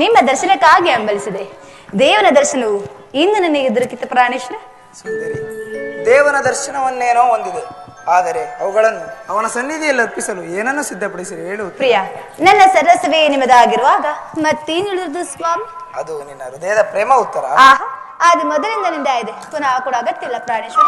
ನಿಮ್ಮ ದರ್ಶನಕ್ಕಾಗಿ ಹಂಬಲಿಸಿದೆ. ದೇವನ ದರ್ಶನವು ಇಂದು ನನಗೆ ದೊರಕಿತ ಪ್ರಾಣೇಶ್ವರ. ಸುಂದರಿ, ದೇವನ ದರ್ಶನವನ್ನೇನೋ ಹೊಂದಿದೆ, ಆದರೆ ಅವುಗಳನ್ನು ಅವನ ಸನ್ನಿಧಿಯಲ್ಲಿ ಅರ್ಪಿಸಲು ಏನನ್ನು ಸಿದ್ಧಪಡಿಸಿರಿ ಹೇಳು. ಪ್ರಿಯ, ನನ್ನ ಸರ್ವಸ್ವೇ ನಿಮ್ಮದಾಗಿರುವಾಗ ಮತ್ತೇನು ಸ್ವಾಮಿ? ಅದು ನಿನ್ನ ಹೃದಯದ ಪ್ರೇಮ ಉತ್ತರ. ಅದು ಮೊದಲಿಂದ ನಿಂದ ಇದೆ, ಪುನಃ ಕೂಡ ಅಗತ್ಯವಿಲ್ಲ ಪ್ರಾಣೇಶ್ವರ.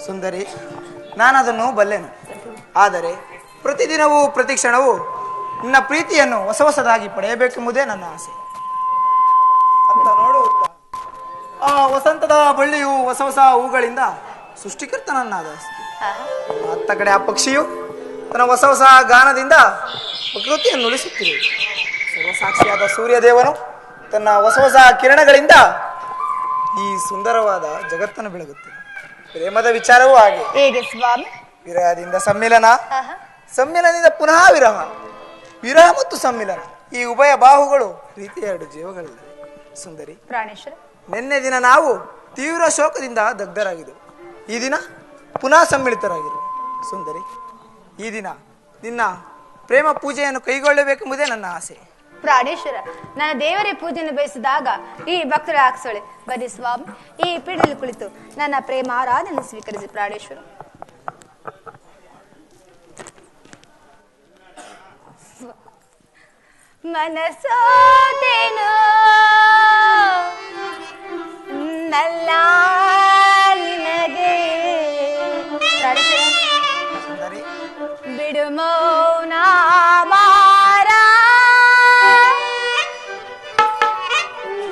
ಸುಂದರಿ, ನಾನದನ್ನು ಬಲ್ಲೆನು. ಆದರೆ ಪ್ರತಿದಿನವೂ ಪ್ರತಿ ಕ್ಷಣವೂ ನಿನ್ನ ಪ್ರೀತಿಯನ್ನು ಹೊಸ ಹೊಸದಾಗಿ ಪಡೆಯಬೇಕೆಂಬುದೇ ನನ್ನ ಆಸೆ. ಅಂತ ನೋಡು, ಆ ವಸಂತದ ಬಳ್ಳಿಯು ಹೊಸ ಹೊಸ ಹೂಗಳಿಂದ ಸೃಷ್ಟಿಕರ್ತನನ್ನಾದ. ಅತ್ತ ಕಡೆ ಆ ಪಕ್ಷಿಯು ತನ್ನ ಹೊಸ ಹೊಸ ಗಾನದಿಂದ ಪ್ರಕೃತಿಯನ್ನು ನುಡಿಸುತ್ತಿದೆ. ಸರ್ವಸಾಕ್ಷಿಯಾದ ಸೂರ್ಯದೇವನು ತನ್ನ ಹೊಸ ಹೊಸ ಕಿರಣಗಳಿಂದ ಈ ಸುಂದರವಾದ ಜಗತ್ತನ್ನು ಬೆಳಗುತ್ತದೆ. ಪ್ರೇಮದ ವಿಚಾರವೂ ಹಾಗೆ. ಹೇಗೆ ಸ್ವಾಮಿ? ವಿರಹದಿಂದ ಸಮ್ಮಿಲನ, ಸಮ್ಮಿಲನದಿಂದ ಪುನಃ ವಿರಹ, ವಿರಹ ಮತ್ತು ಸಮ್ಮಿಲನ, ಈ ಉಭಯ ಬಾಹುಗಳು ಪ್ರೀತಿಯ ಎರಡು ಜೀವಗಳಿವೆ. ಸುಂದರಿ ಪ್ರಾಣೇಶ್ವರ, ನಿನ್ನೆ ದಿನ ನಾವು ತೀವ್ರ ಶೋಕದಿಂದ ದಗ್ಧರಾಗಿದ್ದೆವು. ಈ ದಿನ ಪುನಃ ಸಮ್ಮಿಳಿತರಾಗಿರು. ಸುಂದರಿ, ಈ ದಿನ ನಿನ್ನ ಪ್ರೇಮ ಪೂಜೆಯನ್ನು ಕೈಗೊಳ್ಳಬೇಕೆಂಬುದೇ ನನ್ನ ಆಸೆ. ಪ್ರಾಣೇಶ್ವರ, ನನ್ನ ದೇವರೇ ಪೂಜೆಯನ್ನು ಬಯಸಿದಾಗ ಈ ಭಕ್ತರ ಹಾಕ್ಸೊಳೆ. ಬನ್ನಿ ಸ್ವಾಮಿ, ಈ ಪೀಠದಲ್ಲಿ ಕುಳಿತು ನನ್ನ ಪ್ರೇಮ ಆರಾಧನೆ ಸ್ವೀಕರಿಸಿ ಪ್ರಾಣೇಶ್ವರ. ಮನಸೋತೆನೋ ನಲ್ಲ ನಿನಗೆ ಸುಂದರಿ, ಬಿಡು ಮೌನ ಬಾರ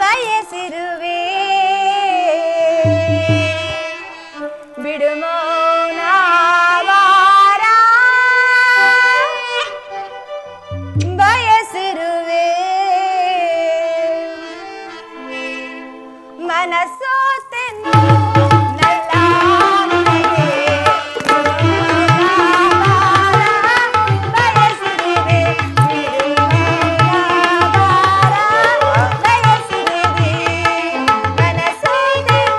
ಬಯಸಿರುವೆ, ಬಿಡು ಮೌನ ಬಾರ ಬಯಸಿರುವೆ, ಮನಸೋತೆನು ನಲ್ಲ ನಿನಗೆ ಬಯಸಿರುವೆ, ಬಿಡು ಮೌನ ಬಾರ ಬಯಸಿರುವೆ, ಮನಸೋತೆನು.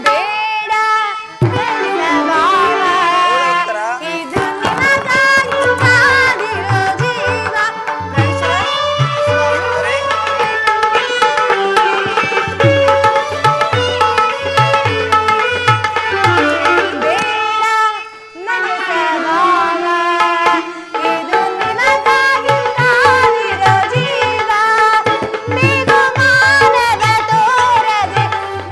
ಬೇಡ ಬಯಸಬಾರ, ಇದು ನಿನಗಾಗಿ ಕಾದಿರೋ ಜೀವ. ಬೇಡ ಮನಸಬಾರ, ಇದು ನಿನಗಾಗಿ ಕಾದಿರೋ ಜೀವ. ಬಿಗುಮಾನದ ತೋರದೆ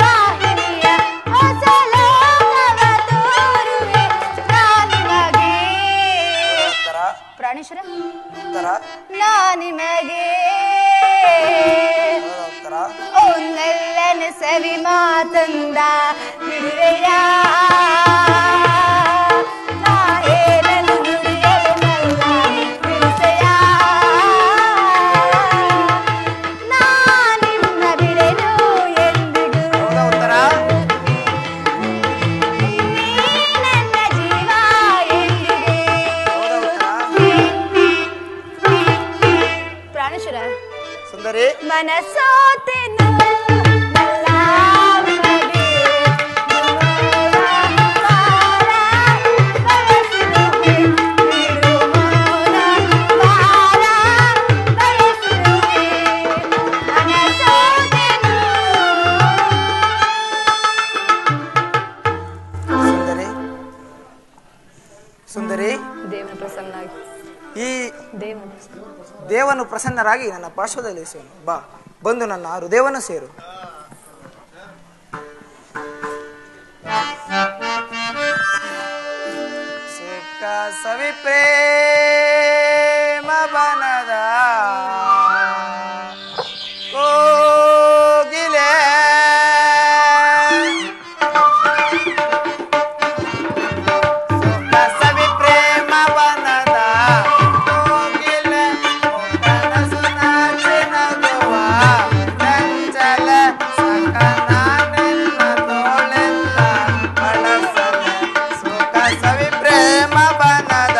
ಬಾಹಿರಿಯ ಹೊಸ ಲೋಕವ ತೋರುವೆ ನಾನಿಮಗೆ. ಉತ್ತರ, ಪ್ರಾಣೇಶ್ವರ, ಉತ್ತರ, ನಾನಿಮಗೆ ಉತ್ತರ. ಒಂದೆಲ್ಲನ ಸವಿ ಮಾತಂದ ಬಿಡುವೆಯ, ನಾ ಹೇಳಲು ನುಡಿಯಲು ಬಿಡಿಸೆಯ, ನಾ ನಿನ್ನ ಬಿಡೆನು ಎಂದಿಗೂ, ಉತ್ತರ, ನೀ ನನ್ನ ಜೀವ ಎಂದಿಗೆ. ಪ್ರಾಣೇಶ್ವರ, ಸುಂದರಿ, ಮನಸೋತೆನು ನಲ್ಲ ನಿನಗೆ, ಬಾರ ಬಯಸಿರುವೆ, ಬಿಡು ಮೌನ ಬಾರ ಬಯಸಿರುವೆ, ಮನಸೋತೆನು. ಸುಂದರಿ, ಸುಂದರಿ, ದೇವನ ಪ್ರಸನ್ನಾಗಿ, ಈ ದೇವನ ದೇವನು ಪ್ರಸನ್ನರಾಗಿ ನನ್ನ ಪಾರ್ಶ್ವದಲ್ಲಿ ಸೇರು. ಬಾ, ಬಂದು ನನ್ನ ಹೃದಯವನ್ನು ಸೇರು. ಸುಖ ಸವಿ ಪ್ರೇಮ ಬನದ ಕೋಗಿಲೆ, ಸುಖ ಸವಿ ಪ್ರೇಮ ಬನದ ಕೋಗಿಲೆ, ಕನಸು ನಾಚಿ ನಗುವ ಚಂಚಲ ಸಕನ ನಿನ್ನ ತೋಳೆಲ್ಲ ಬಳಸಲೆ. ಸುಖ ಸವಿ ಪ್ರೇಮ ಬನದ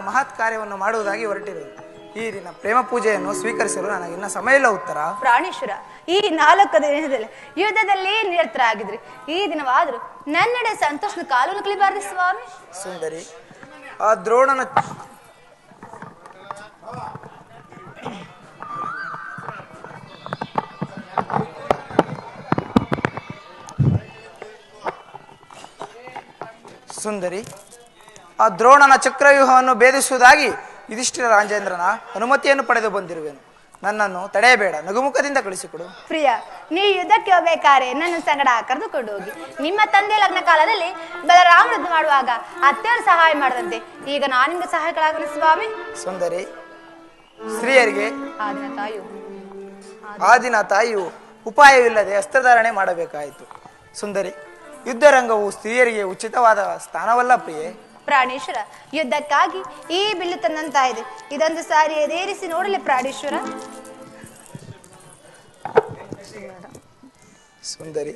ಮಹತ್ ಕಾರ್ಯವನ್ನು ಮಾಡುವುದಾಗಿ ಹೊರಟಿರುವುದು. ಈ ದಿನ ಪ್ರೇಮ ಪೂಜೆಯನ್ನು ಸ್ವೀಕರಿಸಲು ನನಗಿನ್ನ ಸಮಯ ಇಲ್ಲ. ಉತ್ತರ ಪ್ರಾಣೇಶ್ವರ, ಈ 4 ದಿನದಲ್ಲಿ ಯುದ್ಧದಲ್ಲಿ ನಿರತರಾಗಿದ್ರಿ. ಈ ದಿನವಾದರೂ ನನ್ನೆಡೆ ಸಂತೋಷದ ಕಾಲನ್ನು ಕಳಿಬಾರದು ಸ್ವಾಮಿ. ಸುಂದರಿ, ಆ ದ್ರೋಣನ ಸುಂದರಿ, ಆ ದ್ರೋಣನ ಚಕ್ರವ್ಯೂಹವನ್ನು ಭೇದಿಸುವುದಾಗಿ ಯುಧಿಷ್ಠಿರ ರಾಜೇಂದ್ರನ ಅನುಮತಿಯನ್ನು ಪಡೆದು ಬಂದಿರುವೆನು. ನನ್ನನ್ನು ತಡೆಯಬೇಡ, ನಗುಮುಖದಿಂದ ಕಳಿಸಿಕೊಡು. ಪ್ರಿಯ, ನೀವು ಯುದ್ಧಕ್ಕೆ ಹೋಗಬೇಕಾರೆ ನನ್ನ ಸಂಗಡ ಕರೆದುಕೊಂಡು ಹೋಗಿ. ನಿಮ್ಮ ತಂದೆ ಲಗ್ನ ಕಾಲದಲ್ಲಿ ಬಲರಾಮ ಯುದ್ಧ ಮಾಡುವಾಗ ಅತ್ತೆಯವರು ಸಹಾಯ ಮಾಡದಂತೆ ಈಗ ನಾನು ನಿಮ್ಗೆ ಸಹಾಯಕರಾಗಲಿ ಸ್ವಾಮಿ. ಸುಂದರಿ, ಸ್ತ್ರೀಯರಿಗೆ ಆ ದಿನ ತಾಯಿಯು ಉಪಾಯವಿಲ್ಲದೆ ಅಸ್ತ್ರಧಾರಣೆ ಮಾಡಬೇಕಾಯಿತು. ಸುಂದರಿ, ಯುದ್ಧರಂಗವು ಸ್ತ್ರೀಯರಿಗೆ ಉಚಿತವಾದ ಸ್ಥಾನವಲ್ಲ ಪ್ರಿಯೆ. ಪ್ರಾಣೇಶ್ವರ, ಯುದ್ಧಕ್ಕಾಗಿ ಈ ಬಿಲ್ಲು ತಂದಂತಾಯಿದೆ. ಇದೊಂದು ಸಾರಿ ಎದೇರಿಸಿ ನೋಡಲಿ ಪ್ರಾಣೇಶ್ವರ. ಸುಂದರಿ,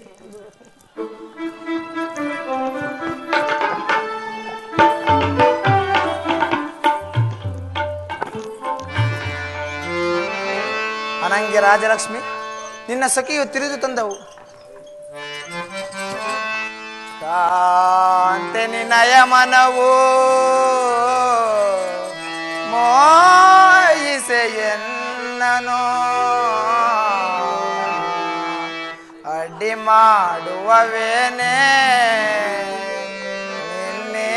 ಅನಂಗೆ ರಾಜಲಕ್ಷ್ಮಿ, ನಿನ್ನ ಸಖಿಯು ತಿರುದು ತಂದವು. ಕಾಂತೆ ನಿನಯ ಮನವು ಮೋಯಿಸೆಯನ್ನನು ಅಡ್ಡಿ ಮಾಡುವವೇನೆ ನಿನ್ನೆ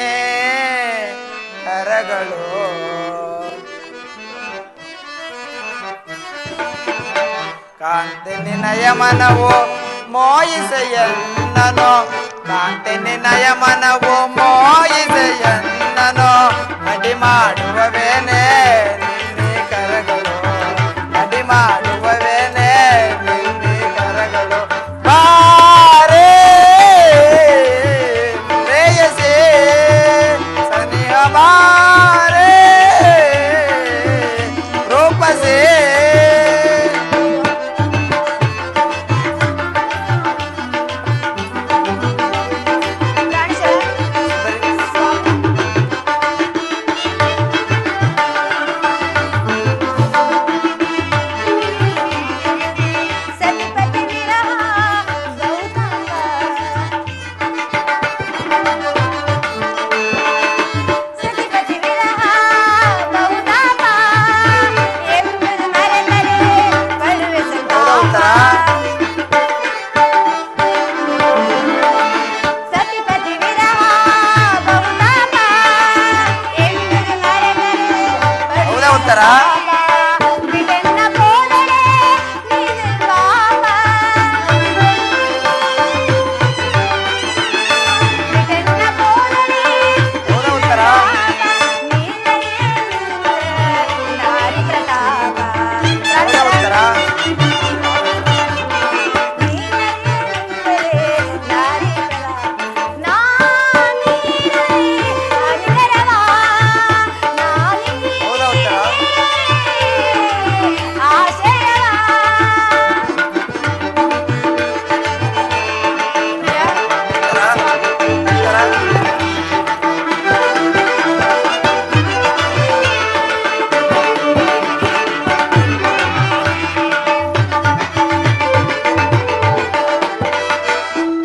ಕರಗಳು. ಕಾಂತೆ ನಿನಯ ಮನವು ಮೋಯಿಸೆಯನ್ನನು, ಕಾಂತೆ ನಿನಯ ಮನವು ಮೋಯಿಸೆಯನ್ನನು ಅಡಿ ಮಾಡುವವೇನೆ ನಿನ್ನೆ ಕರಗಳು, ಅಡಿ ಮಾಡುವವೇನೆ ನಿನ್ನೆ ಕರಗಳು. ಬಾರೇ ಪ್ರೇಯಸಿ ಸನಿಹ ಬಾರೇ ರೂಪಸೇ.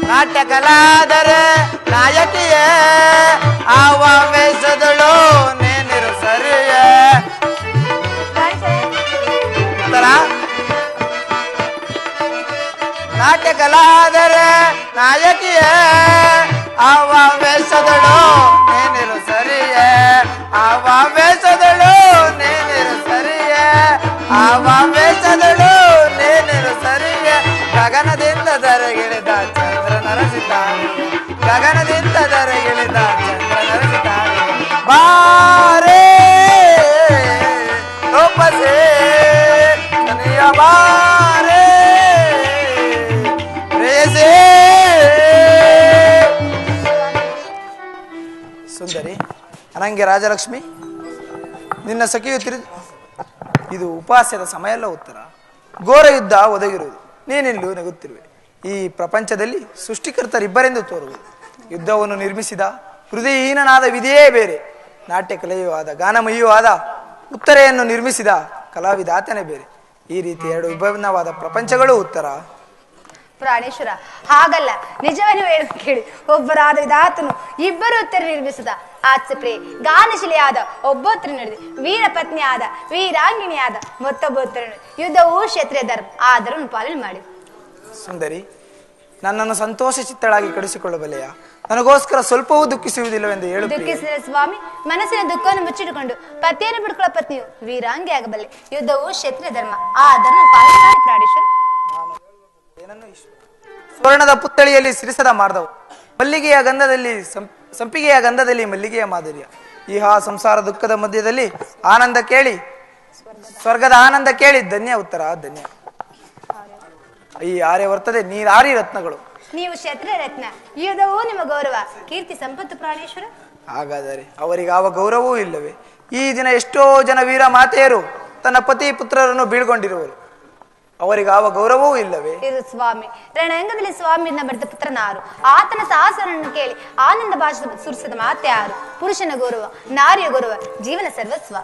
ನಾಟ್ಯಕಲಾದರೆ ನಾಯಕಿಯೇ ಆವೇಶದಳು ನೇನಿರು ಸರಿಯೇ. ನಾಟ್ಯಕಲಾದರೆ ನಾಯಕಿಯೇ ಆವೇಶದಳು ನೇನಿರು ಸರಿಯೇ, ಆವೇಶದಳು ನೇನಿರು ಸರಿಯೇ, ಆವೇಶದಳು ನೇನಿರು ಸರಿಯೇ. ಗಗನದಿಂದ ಧರೆಗಿಳಿದ ಚಂದ್ರ ನರಸಿದ್ದಾನೆ, ಗಗನದಿಂದ ಧರೆಗಿಳಿದ ಚಂದ್ರ ನರಸಿದ್ದಾನೆ. ಬಾರೇ ರೂಪಸೇ ಸನಿಯ ಬಾರೇ ಪ್ರೇಯಸೇ. ಸುಂದರಿ, ಅನಂಗೆ ರಾಜಲಕ್ಷ್ಮಿ, ನಿನ್ನ ಸಖಿಯು ಇದು ಉಪಹಾಸ್ಯದ ಸಮಯ ಅಲ್ಲ. ಉತ್ತರ ಘೋರ ಯುದ್ಧ ಒದಗಿರುವುದು, ನೀನಿಲ್ಲೂ ನಗುತ್ತಿರುವೆ. ಈ ಪ್ರಪಂಚದಲ್ಲಿ ಸೃಷ್ಟಿಕರ್ತರಿಬ್ಬರೆಂದು ತೋರುವುದು. ಯುದ್ಧವನ್ನು ನಿರ್ಮಿಸಿದ ಹೃದಯಹೀನನಾದ ವಿಧಿಯೇ ಬೇರೆ. ನಾಟ್ಯ ಕಲೆಯೂ ಆದ ಗಾನಮಯಿಯೂ ಆದ ಉತ್ತರೆಯನ್ನು ನಿರ್ಮಿಸಿದ ಕಲಾವಿದಾತನೇ ಬೇರೆ. ಈ ರೀತಿ ಎರಡು ವಿಭಿನ್ನವಾದ ಪ್ರಪಂಚಗಳು ಉತ್ತರ. ಪ್ರಾಣೇಶ್ವರ ಹಾಗಲ್ಲ, ನಿಜವನ್ನು ಹೇಳು ಕೇಳಿ. ಒಬ್ಬರಾದ ವಿಧಾತನು ಇಬ್ಬರು ಉತ್ತರ ನಿರ್ಮಿಸಿದ ಆತ್ಸಪ್ರೇ ಗಾನಶಿಲೆಯಾದ ಒಬ್ಬೊತ್ತರ ನಡೆದು ವೀರ ಪತ್ನಿಯಾದ ವೀರಾಂಗಿಣಿಯಾದ ಮತ್ತೊಬ್ಬೊತ್ತರ ಯುದ್ಧವು ಕ್ಷತ್ರಿಯ ಧರ್ಮ ಆದರೂ ಪಾಲನೆ ಮಾಡಿ. ಸುಂದರಿ, ನನ್ನನ್ನು ಸಂತೋಷ ಚಿತ್ತಳಾಗಿ ಕಡಿಸಿಕೊಳ್ಳಬಲ್ಲೆಯ? ನನಗೋಸ್ಕರ ಸ್ವಲ್ಪವೂ ದುಃಖಿಸುವುದಿಲ್ಲವೆಂದು ಹೇಳು. ದುಃಖಿಸಿದ ಸ್ವಾಮಿ, ಮನಸ್ಸಿನ ದುಃಖವನ್ನು ಮುಚ್ಚಿಟ್ಟುಕೊಂಡು ಪತಿಯನ್ನು ಬಿಡ್ಕೊಳ್ಳೋ ಪತ್ನಿಯು ವೀರಾಂಗಿ ಆಗಬಲ್ಲೆ. ಯುದ್ಧವು ಕ್ಷತ್ರಿಯ ಧರ್ಮ ಆದರೂ ಪಾಲನೆ ಮಾಡಿ. ಪ್ರಾಣೇಶ್ವರ, ಸ್ವರ್ಣದ ಪುತ್ತಳಿಯಲ್ಲಿ ಸಿರಿಸದ ಮಾರ್ದವು, ಮಲ್ಲಿಗೆಯ ಗಂಧದಲ್ಲಿ ಸಂಪಿಗೆಯ ಗಂಧದಲ್ಲಿ ಮಲ್ಲಿಗೆಯ ಮಾಧುರ್ಯ. ಈ ಸಂಸಾರ ದುಃಖದ ಮಧ್ಯದಲ್ಲಿ ಆನಂದ ಕೇಳಿ, ಸ್ವರ್ಗದ ಆನಂದ ಕೇಳಿ ಧನ್ಯ ಉತ್ತರ ಧನ್ಯ. ಈ ಆರ್ಯವರ್ತದೆ ನೀರಾರಿ ರತ್ನಗಳು. ನೀವು ಕ್ಷತ್ರಿಯ ರತ್ನ, ಯುದ್ಧವೂ ನಿಮ್ಮ ಗೌರವ ಕೀರ್ತಿ ಸಂಪತ್ತು. ಪ್ರಾಣೇಶ್ವರ, ಹಾಗಾದರೆ ಅವರಿಗೆ ಯಾವ ಗೌರವವೂ ಇಲ್ಲವೇ? ಈ ದಿನ ಎಷ್ಟೋ ಜನ ವೀರ ಮಾತೆಯರು ತನ್ನ ಪತಿ ಪುತ್ರರನ್ನು ಬೀಳ್ಕೊಂಡಿರುವರು, ಅವರಿಗಾವ ಗೌರವವೂ ಇಲ್ಲವೇ? ಇದು ಸ್ವಾಮಿ ರಣರಂಗದಲ್ಲಿ ಸ್ವಾಮಿಯಿಂದ ಬರೆದ ಪುತ್ರನಾರು, ಆತನ ಸಾಹಸವನ್ನು ಕೇಳಿ ಆನಂದ ಭಾಷೆ ಸುರಿಸಿದ ಮಾತೆ ಯಾರು? ಪುರುಷನ ಗೌರವ, ನಾರಿಯ ಗೌರವ, ಜೀವನ ಸರ್ವಸ್ವ.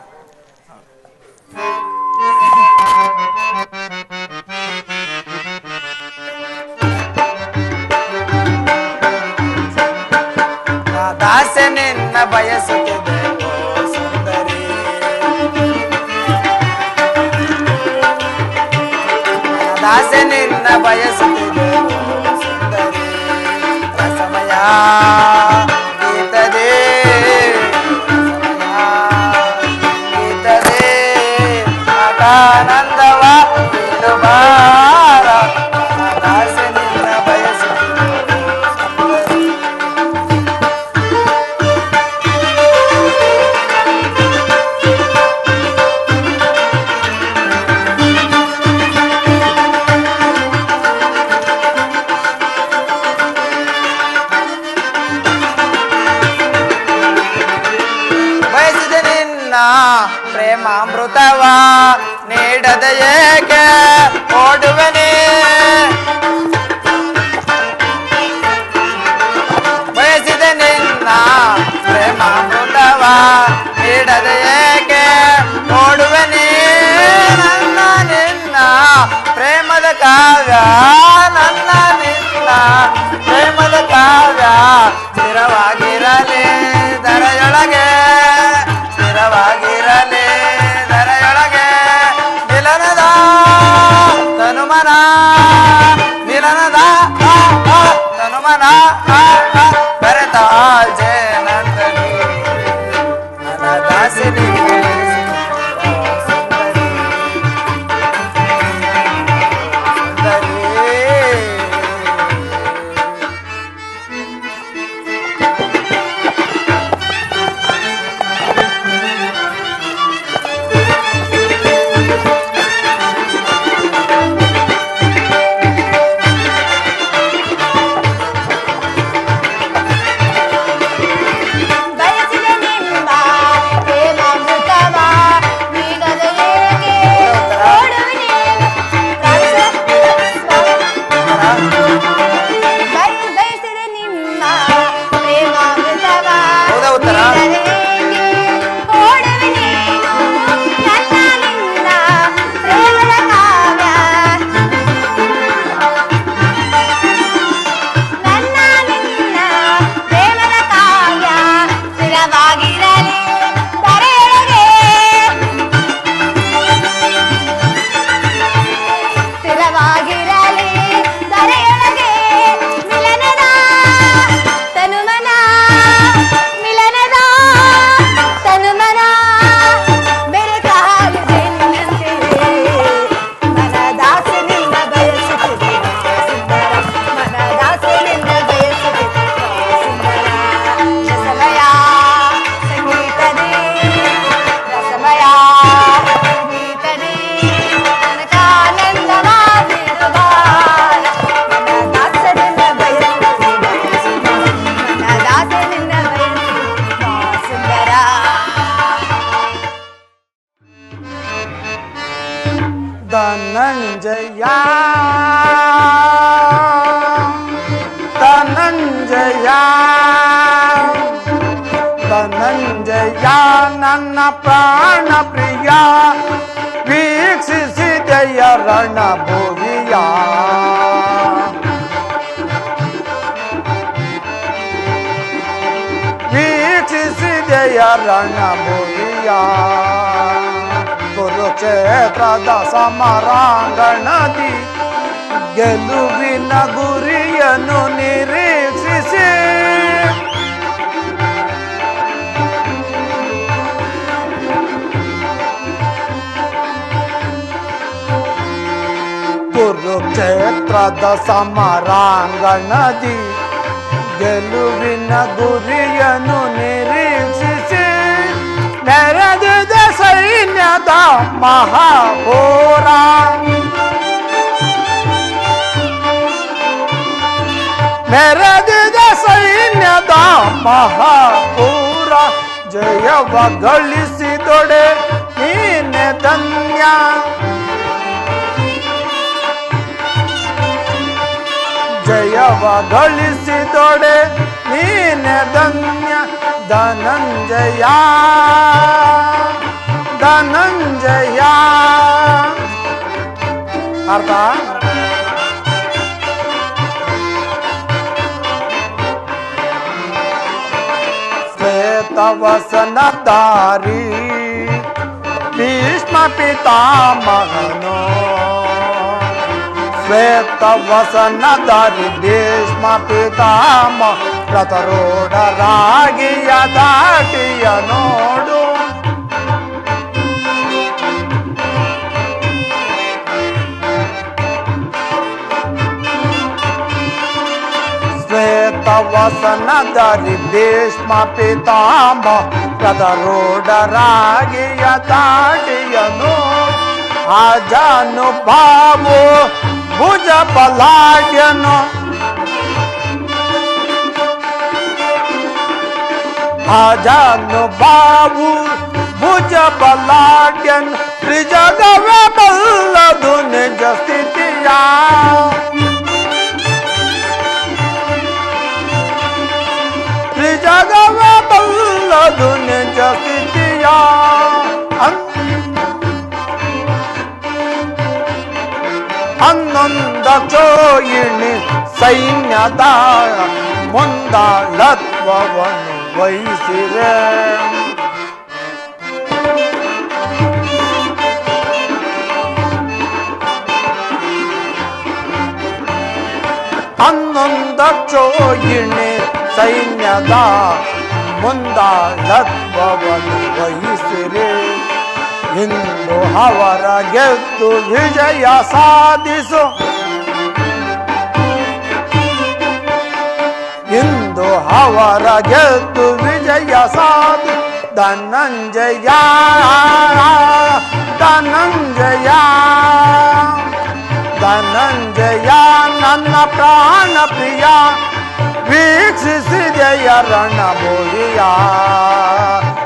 ದಾಸೆ ನಿನ್ನ ಬಯಸುತ್ತಿದೆ ಸುಂದರಿ, ದಾಸೆ ನಿನ್ನ ಬಯಸುತ್ತಿದೆ ಸುಂದರಿ. ರಸಮಯ ಗೀತದೆ ಗೀತದೆ ಆನಂದವ ಬಾರ. ದಾಸೆ ನಿನ್ನ ಬಯಸುತ್ತಿದೆ ಸುಂದರಿ. ಪ್ರೇಮಾಮೃತವ ನೀಡದ ಏಕೆ ಓಡುವನೇ? ಬಯಸಿದ ನಿನ್ನ ಪ್ರೇಮಾಮೃತವ ನೀಡದ ಏಕೆ ಓಡುವನೇ? ನನ್ನ ನಿನ್ನ ಪ್ರೇಮದ ಕಾವ್ಯ, ನನ್ನ ನಿನ್ನ ಪ್ರೇಮದ ಕಾವ್ಯ ಸ್ಥಿರವಾಗಿರಲಿ ದರೆಯೊಳಗೆ, ಸ್ಥಿರವಾಗಿರಲಿ ದರೆಯೊಳಗೆ. ನಿಲನದ ತನುಮನ, ನಿಲನದ ತನುಮನ ಕರೆತ ಜಯನಂದನಿ ನನ್ನ ದಾಸಿನಿ ಸುಂದರಿ ಸುಂದರಿ. ಧನಂಜಯ ಧನಂಜಯ ಧನಂಜಯ ಧನಂಜಯ ನನ್ನ ಪ್ರಾಣ ಪ್ರಿಯ ವೀಕ್ಷಿಸಿದೆಯ ರಣಭುವಿಯ ವೀಕ್ಷಿಸಿದೆಯ ರಣಭುವಿಯ ಕುರುಕ್ಷೇತ್ರದ ಸಮರಾಂಗಣದಿ ಗೆಲುವಿನ ಗುರಿಯನ್ನು ನಿರೀಕ್ಷಿಸಿ ಕುರುಕ್ಷೇತ್ರದ ಸಮರಾಂಗಣದಿ ಗೆಲುವಿನ ಗುರಿಯನ್ನು ನಿರೀಕ್ಷಿಸಿ ನೆರೆದಿದ ಸೈನ್ಯದ ಮಹಾಪೋರ ನೆರೆದಿದ ಸೈನ್ಯದ ಮಹಾಪೂರ ಜಯವ ಗಳಿಸಿದೊಡೆ ನೀನೆ ಧನ್ಯ ಜಯವ ಗಳಿಸಿದೊಡೆ ನೀನೆ ಧನ್ಯ ಧನಂಜಯ ಧನಂಜಯ ಅರ್ಥ ಶ್ವೇತವಸನಧಾರಿ ಭೀಷ್ಮ ಪಿತಾಮಹನೋ ಶ್ವೇತವಸನಧಾರಿ ಭೀಷ್ಮ ಪಿತಾಮಹ ರಥರೋಢರಾಗಿಯ ದಾಟಿಯ ನೋಡು ಶ್ವೇತವಸನಧಾರಿ ಭೀಷ್ಮ ಪಿತಾಮಹ ರಥರೋಢರಾಗಿಯ ದಾಟಿಯ ನೋಡು ಅಜಾನುಭಾವು ಭುಜ ಬಲಾಢ್ಯನು ಅಜಾನುಭಾವು ಭುಜ ಬಲಾಢ್ಯನು ತ್ರಿಜಗವೇ ಬಲ್ಲದು ನಿಜ ಸ್ಥಿತಿಯ ತ್ರಿಜಗವೇ ಬಲ್ಲದು ನಿಜ ಸ್ಥಿತಿಯ ಹನ್ನೊಂದ ಚೋಯಿಣಿ ಸೈನ್ಯದ ಮುಂದಾಳತ್ವವನ್ನು ವಹಿಸಿರೆ ಹನ್ನೊಂದ ಚೋಯಿಣಿ ಸೈನ್ಯದ ಮುಂದಾಳತ್ವವನ್ನು ವಹಿಸಿರೆ ಇಂದು ಅವರ ಗೆದ್ದು ವಿಜಯ ಸಾಧಿಸು ಇಂದು ಅವರ ಗೆದ್ದು ವಿಜಯ ಸಾಧು ಧನಂಜಯ ಧನಂಜಯ ಧನಂಜಯ ನನ್ನ ಪ್ರಾಣ ಪ್ರಿಯ ವೀಕ್ಷಿಸಿದೆಯ ರಣಭೂಮಿಯ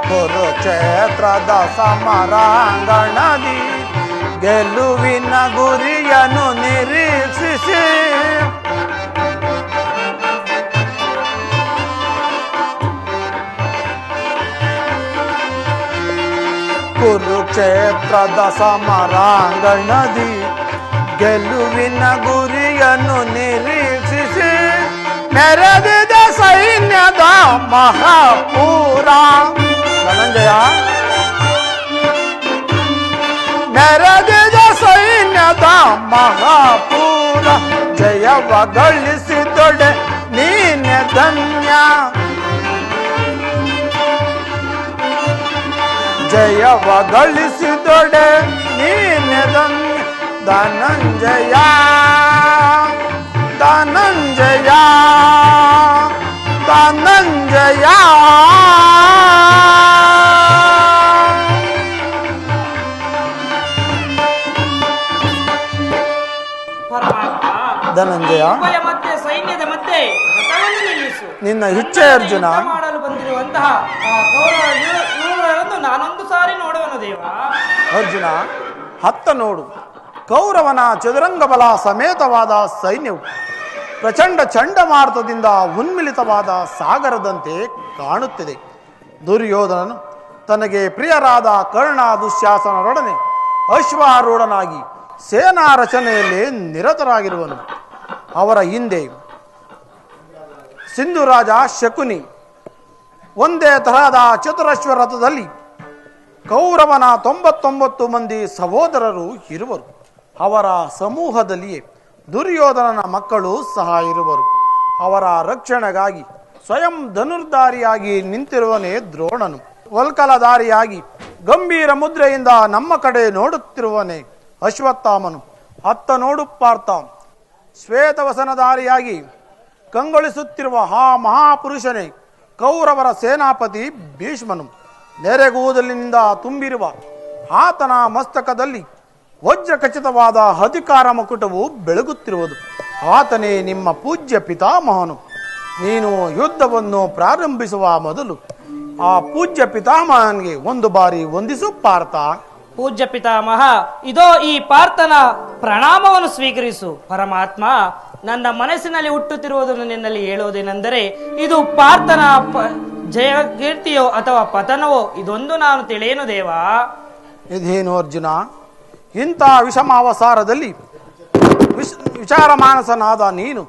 ಕುರುಕ್ಷೇತ್ರದ ಸಮರಾಂಗಣದಿ ಗೆಲುವಿನ ಗುರಿಯನ್ನು ನಿರೀಕ್ಷಿಸಿ ಕುರುಕ್ಷೇತ್ರದ ಸಮರಾಂಗಣದಿ ಗೆಲುವಿನ ಗುರಿಯನ್ನು ನಿರೀಕ್ಷಿಸಿ ನೆರೆದಿದ ಸೈನ್ಯದ ಮಹಾಪೂರ ಧನಂಜಯ ನೆರೆದಿದ ಸೈನ್ಯದ ಮಹಾಪೂರ ಜಯವ ಗಳಿಸಿದೊಡೆ ನೀನೆ ಧನ್ಯ ಜಯವ ಗಳಿಸಿದೊಡೆ ನೀನೆ ಧನ್ಯ ಧನಂಜಯ ಧನಂಜಯ ಧನಂಜಯ ಧನಂಜಯ ಮತ್ತೆ ಸೈನ್ಯದ ಮಧ್ಯೆ ರಥವನ್ನು ನಿಲ್ಲಿಸು. ನಿನ್ನ ಇಚ್ಛೆ ಅರ್ಜುನ. ಯುದ್ಧ ಮಾಡಲು ಬಂದಿರುವಂತಹ ಕೌರವರನ್ನು ನಾನೊಂದು ಸಾರಿ ನೋಡುವನು ದೇವ. ಅರ್ಜುನ ಹತ್ತ ನೋಡು. ಕೌರವನ ಚದುರಂಗ ಬಲ ಸಮೇತವಾದ ಸೈನ್ಯವು ಪ್ರಚಂಡ ಚಂಡಮಾರುತದಿಂದ ಉನ್ಮಿಲಿತವಾದ ಸಾಗರದಂತೆ ಕಾಣುತ್ತಿದೆ. ದುರ್ಯೋಧನನು ತನಗೆ ಪ್ರಿಯರಾದ ಕರ್ಣ ದುಶ್ಯಾಸನರೊಡನೆ ಅಶ್ವಾರೂಢನಾಗಿ ಸೇನಾ ರಚನೆಯಲ್ಲಿ ನಿರತರಾಗಿರುವನು. ಅವರ ಹಿಂದೆ ಸಿಂಧುರಾಜ ಶಕುನಿ ಒಂದೇ ತರಹದ ಚತುರಶ್ವ ರಥದಲ್ಲಿ ಕೌರವನ 99 ಮಂದಿ ಸಹೋದರರು ಇರುವರು. ಅವರ ಸಮೂಹದಲ್ಲಿಯೇ ದುರ್ಯೋಧನನ ಮಕ್ಕಳು ಸಹ ಇರುವರು. ಅವರ ರಕ್ಷಣೆಗಾಗಿ ಸ್ವಯಂ ಧನುರ್ಧಾರಿಯಾಗಿ ನಿಂತಿರುವನೇ ದ್ರೋಣನು. ವಲ್ಕಲಧಾರಿಯಾಗಿ ಗಂಭೀರ ಮುದ್ರೆಯಿಂದ ನಮ್ಮ ಕಡೆ ನೋಡುತ್ತಿರುವನೇ ಅಶ್ವತ್ಥಾಮನು. ಅತ್ತ ನೋಡು ಪಾರ್ಥ, ಶ್ವೇತವಸನಧಾರಿಯಾಗಿ ಕಂಗೊಳಿಸುತ್ತಿರುವ ಆ ಮಹಾಪುರುಷನೇ ಕೌರವರ ಸೇನಾಪತಿ ಭೀಷ್ಮನು. ನೆರೆಗೂದಲಿನಿಂದ ತುಂಬಿರುವ ಆತನ ಮಸ್ತಕದಲ್ಲಿ ವಜ್ರ ಖಚಿತವಾದ ಅಧಿಕಾರ ಮಕುಟವು ಬೆಳಗುತ್ತಿರುವುದು. ಆತನೇ ನಿಮ್ಮ ಪೂಜ್ಯ ಪಿತಾಮಹನು. ನೀನು ಯುದ್ಧವನ್ನು ಪ್ರಾರಂಭಿಸುವ ಮೊದಲು ಆ ಪೂಜ್ಯ ಪಿತಾಮಹನಿಗೆ ಒಂದು ಬಾರಿ ವಂದಿಸು ಪಾರ್ಥ. ಪೂಜ್ಯ ಪಿತಾಮಹ, ಇದೋ ಈ ಪಾರ್ಥನ ಪ್ರಣಾಮವನ್ನು ಸ್ವೀಕರಿಸು. ಪರಮಾತ್ಮ, ನನ್ನ ಮನಸ್ಸಿನಲ್ಲಿ ಹುಟ್ಟುತ್ತಿರುವುದನ್ನು ನಿನ್ನಲ್ಲಿ ಹೇಳುವುದೇನೆಂದರೆ, ಇದು ಪಾರ್ಥನ ಜಯ ಕೀರ್ತಿಯೋ ಅಥವಾ ಪತನವೋ ಇದೊಂದು ನಾನು ತಿಳಿಯೇನು ದೇವಾ. ಇದೇನು ಅರ್ಜುನ, ಇಂಥ ವಿಷಮಾವಸಾರದಲ್ಲಿ ವಿಚಾರ ಮಾನಸನಾದ ನೀನು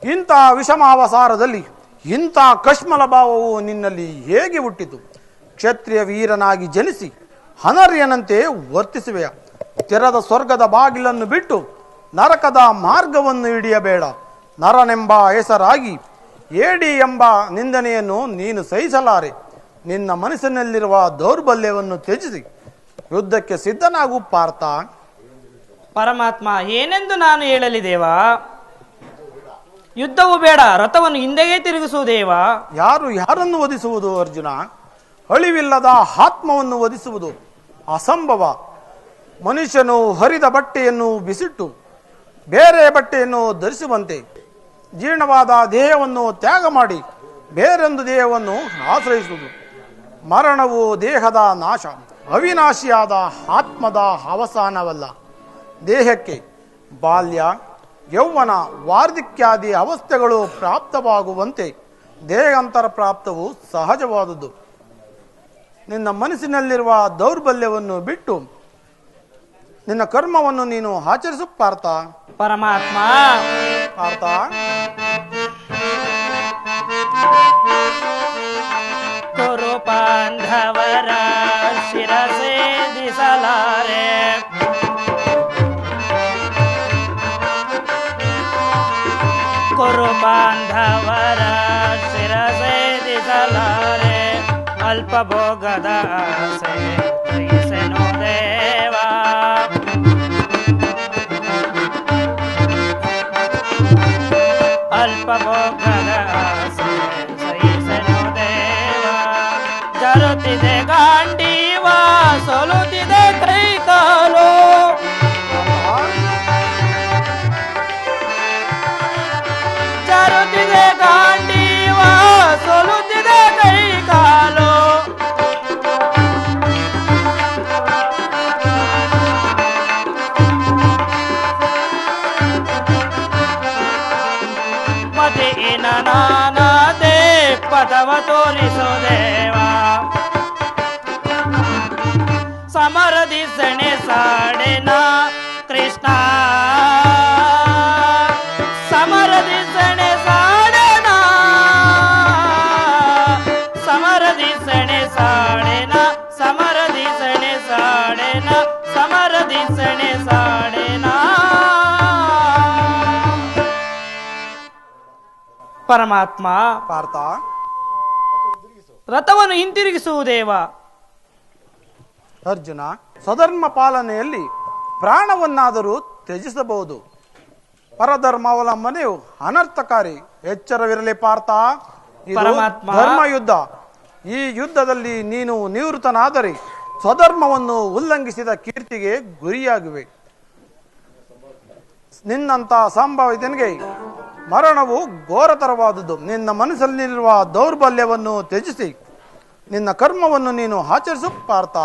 ಇಂಥ ವಿಷಮಾವಸಾರದಲ್ಲಿ ಇಂಥ ಕಶ್ಮಲ ಭಾವವು ನಿನ್ನಲ್ಲಿ ಹೇಗೆ ಹುಟ್ಟಿತು? ಕ್ಷತ್ರಿಯ ವೀರನಾಗಿ ಜನಿಸಿ ಅನರ್ಯನಂತೆ ವರ್ತಿಸುವೆಯ? ತೆರೆದ ಸ್ವರ್ಗದ ಬಾಗಿಲನ್ನು ಬಿಟ್ಟು ನರಕದ ಮಾರ್ಗವನ್ನು ಹಿಡಿಯಬೇಡ. ನರನೆಂಬ ಹೆಸರಾಗಿ ಏಡಿ ಎಂಬ ನಿಂದನೆಯನ್ನು ನೀನು ಸಹಿಸಲಾರೆ. ನಿನ್ನ ಮನಸ್ಸಿನಲ್ಲಿರುವ ದೌರ್ಬಲ್ಯವನ್ನು ತ್ಯಜಿಸಿ ಯುದ್ಧಕ್ಕೆ ಸಿದ್ಧನಾಗು ಪಾರ್ಥ. ಪರಮಾತ್ಮ, ಏನೆಂದು ನಾನು ಹೇಳಲಿ ದೇವಾ? ಯುದ್ಧವು ಬೇಡ, ರಥವನ್ನು ಹಿಂದೆಯೇ ತಿರುಗಿಸುವುದೇವಾ? ಯಾರನ್ನು ವಧಿಸುವುದು ಅರ್ಜುನ? ಅಳಿವಿಲ್ಲದ ಆತ್ಮವನ್ನು ವಧಿಸುವುದು ಅಸಂಭವ. ಮನುಷ್ಯನು ಹರಿದ ಬಟ್ಟೆಯನ್ನು ಬಿಸಿಟ್ಟು ಬೇರೆ ಬಟ್ಟೆಯನ್ನು ಧರಿಸುವಂತೆ ಜೀರ್ಣವಾದ ದೇಹವನ್ನು ತ್ಯಾಗ ಮಾಡಿ ಬೇರೊಂದು ದೇಹವನ್ನು ಆಶ್ರಯಿಸುವುದು. ಮರಣವು ದೇಹದ ನಾಶ, ಅವಿನಾಶಿಯಾದ ಆತ್ಮದ ಅವಸಾನವಲ್ಲ. ದೇಹಕ್ಕೆ ಬಾಲ್ಯ, ಯೌವನ, ವಾರ್ಧಕ್ಯಾದಿ ಅವಸ್ಥೆಗಳು ಪ್ರಾಪ್ತವಾಗುವಂತೆ ದೇಹಾಂತರ ಪ್ರಾಪ್ತವು ಸಹಜವಾದುದು. ನಿನ್ನ ಮನಸ್ಸಿನಲ್ಲಿರುವ ದೌರ್ಬಲ್ಯವನ್ನು ಬಿಟ್ಟು ನಿನ್ನ ಕರ್ಮವನ್ನು ನೀನು ಆಚರಿಸು ಪಾರ್ಥ. ಪರಮಾತ್ಮ, ಪಾರ್ಥ, ಕುರು ಪಾಂಧವರ ಶಿರಸೆ ದಿಸಲಾರೆ, ಕುರು ಬಾಂಧವರ ಶಿರಸೆ ದಿಸಲಾರೆ, ಅಲ್ಪ ಭೋಗದ ಆಸೆ ತ್ಯಜಿಸೆನು ದೇವಾ. ಅಲ್ಪ ಭೋಗದ ಆಸೆ ಸಹಿಸೆನು ದೇವಾ. ಜರುತ್ತಿದೆ ಗಾಂಡೀವ, ಸೋಲುತ್ತಿದೆ ಕೈಕಾಲು, ಜರುತ್ತಿದೆ ಗಾಂಡೀವ, ಸೋಲುತ್ತಿದೆ ಕೈಕಾಲು. ಮತಿಯಿನ ನಾನದೆ ಪದವ ತೋರಿಸೋ ದೇವಾ. ಸಮರದಿ ಸೆಣೆ ಸಾಡೆನ ಕೃಷ್ಣ, ಸಮರದಿ ಸೆಣೆ ಸಾಡೆನ, ಸಮರದಿ ಸೆಣೆ ಸಾಡೆನ, ಸಮರದಿ ಸೆಣೆ ಸಾಡೆನ, ಸಮರದಿ ಸೆಣೆ ಸಾಡೆನ. ಪರಮಾತ್ಮ, ಪಾರ್ಥ, ರಥವನ್ನು ಹಿಂತಿರುಗಿಸುವುದೇವ? ಅರ್ಜುನ, ಸ್ವಧರ್ಮ ಪಾಲನೆಯಲ್ಲಿ ಪ್ರಾಣವನ್ನಾದರೂ ತ್ಯಜಿಸಬಹುದು. ಪರಧರ್ಮಾವಲಂಬನೆಯು ಅನರ್ಥಕಾರಿ. ಎಚ್ಚರವಿರಲಿ ಪಾರ್ಥ, ಇದು ಪರಮಾತ್ಮ. ಧರ್ಮ ಯುದ್ಧ. ಈ ಯುದ್ಧದಲ್ಲಿ ನೀನು ನಿವೃತ್ತನಾದರೆ ಸ್ವಧರ್ಮವನ್ನು ಉಲ್ಲಂಘಿಸಿದ ಕೀರ್ತಿಗೆ ಗುರಿಯಾಗುವೆ. ನಿನ್ನಂತ ಸಂಭಾವಿತನಿಗೆ ಮರಣವು ಘೋರತರವಾದುದು. ನಿನ್ನ ಮನಸ್ಸಲ್ಲಿರುವ ದೌರ್ಬಲ್ಯವನ್ನು ತ್ಯಜಿಸಿ ನಿನ್ನ ಕರ್ಮವನ್ನು ನೀನು ಆಚರಿಸು ಪಾರ್ಥ.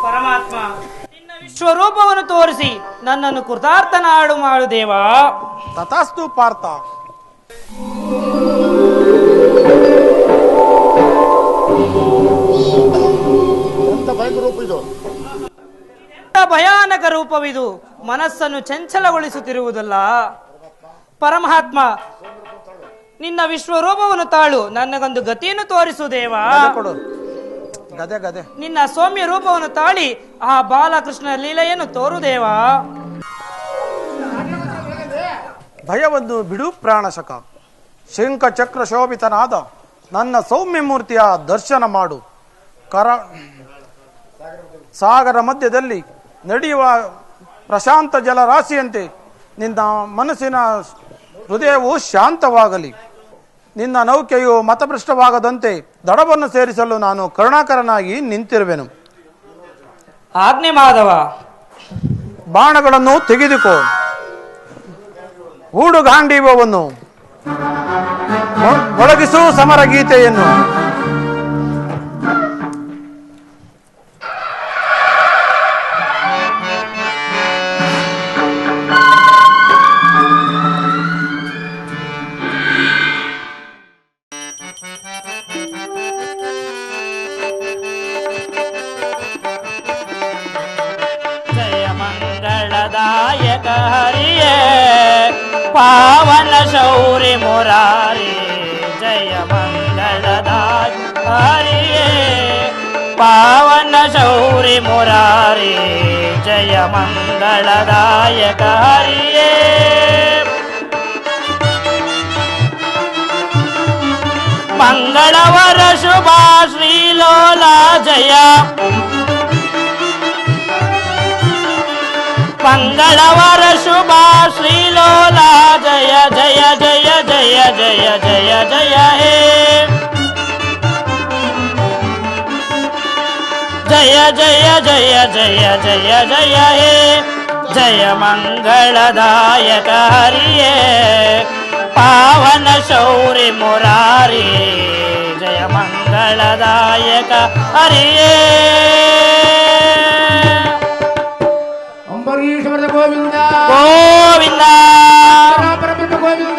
ಪರಮಾತ್ಮ, ನಿನ್ನ ವಿಶ್ವರೂಪವನ್ನು ತೋರಿಸಿ ನನ್ನನ್ನು ಕೃತಾರ್ಥನಾಡು ಮಾಡು ದೇವಾ. ತಥಾಸ್ತು ಪಾರ್ಥ. ಭಯಂಕರ ರೂಪ ಇದು. ಭಯಾನಕ ರೂಪವಿದು ಮನಸ್ಸನ್ನು ಚಂಚಲಗೊಳಿಸುತ್ತಿರುವುದಲ್ಲ. ಪರಮಾತ್ಮ, ನಿನ್ನ ವಿಶ್ವರೂಪವನ್ನು ತಾಳು, ನನಗೊಂದು ಗತಿಯನ್ನು ತೋರಿಸು ದೇವಾ. ಕೊಡು ಗದೆ ಗದೆ. ನಿನ್ನ ಸೌಮ್ಯ ರೂಪವನ್ನು ತಾಳಿ ಆ ಬಾಲಕೃಷ್ಣ ಲೀಲೆಯನ್ನು ತೋರು ದೇವಾ. ಭಯವನ್ನು ಬಿಡು ಪ್ರಾಣಶಕ. ಶಂಖ ಚಕ್ರ ಶೋಭಿತನಾದ ನನ್ನ ಸೌಮ್ಯ ಮೂರ್ತಿಯ ದರ್ಶನ ಮಾಡು. ಸಾಗರ ಮಧ್ಯದಲ್ಲಿ ನಡೆಯುವ ಪ್ರಶಾಂತ ಜಲರಾಶಿಯಂತೆ ನಿನ್ನ ಮನಸ್ಸಿನ ಹೃದಯವು ಶಾಂತವಾಗಲಿ. ನಿನ್ನ ನೌಕೆಯು ಮತಭ್ರಷ್ಟವಾಗದಂತೆ ದಡವನ್ನು ಸೇರಿಸಲು ನಾನು ಕರುಣಾಕರನಾಗಿ ನಿಂತಿರುವೆನು. ಆಜ್ಞೆ ಮಾಧವ. ಬಾಣಗಳನ್ನು ತೆಗೆದುಕೋ. ಹೂಡು ಗಾಂಡೀವವನ್ನು ಮೊಳಗಿಸು ಸಮರ ಗೀತೆಯನ್ನು. ಮಂಗಳದಾಯಕ ಹರಿಯೇ ಪಾವನ ಶೌರಿ ಮುರಾರಿ. ಜಯ ಮಂಗಳದಾಯಕ ಹರಿಯೇ ಪಾವನ ಶೌರಿ ಮುರಾರಿ. ಜಯ ಮಂಗಳದಾಯಕ ಹರಿಯೇ. ಮಂಗಳವರ ಶುಭ ಶ್ರೀಲೋಲ ಜಯ. ಮಂಗಳವರ ಶುಭ ಶ್ರೀಲೋಲ ಜಯ ಜಯ ಜಯ ಜಯ ಜಯ ಜಯ ಜಯ ಹೇ. ಜಯ ಜಯ ಜಯ ಜಯ ಜಯ ಜಯ ಹೇ. ಜಯ ಮಂಗಳದಾಯಕ ಹರಿಯೇ ಪಾವನ ಶೌರಿ ಮುರಾರಿ. ಜಯ ಮಂಗಳದಾಯಕ ಹರಿಯೇ. ಅಂಬರೀಶ್ವರದ ಗೋವಿಂದ ಗೋವಿಂದ ಗೋವಿಂದ